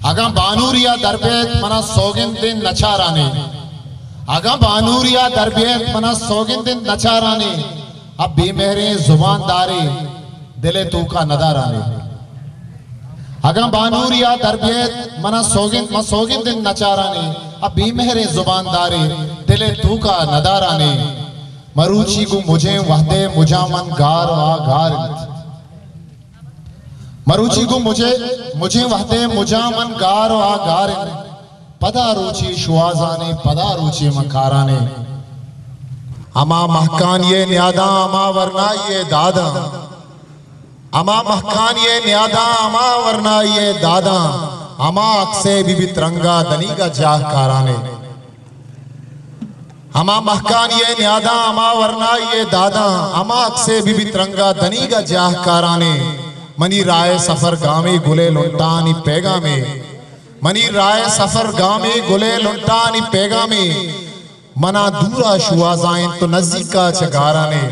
आगा बानूरिया दरबेत मना सोगिन दिन नचाराने आगा बानूरिया दरबेत मना सोगिन दिन नचाराने अब बेमेहरे जुबान दारे दिले तू का नदाराने आगा बानूरिया दरबेत मना सोगिन दिन नचाराने अब बेमेहरे जुबान दारे दिले तू का नदाराने मरूची को मुझे वहदे मुजामन गार वा गार मरूची को मुझे वहदे मुजामन गार वा गार पदा रुचि शुआजाने पदा रुचि मकाराने अमा महकान ये न्यादा अमा वरना ये दादा अमा महकान ये न्यादा अमा वरना ये दादा अमा अक्से बीबी तिरंगा दनी का जाह काराने अमा महकान ये न्यादा अमा वरना ये दादा अमा अक्से बीबी तिरंगा दनी का जाह काराने मनी राय सफर गामे गुले लुंटानी पैगामे मनी राय सफर गामे गुले लुंटानी पैगामे मना दूरा शुआजाएं तो नजदीका चगाराने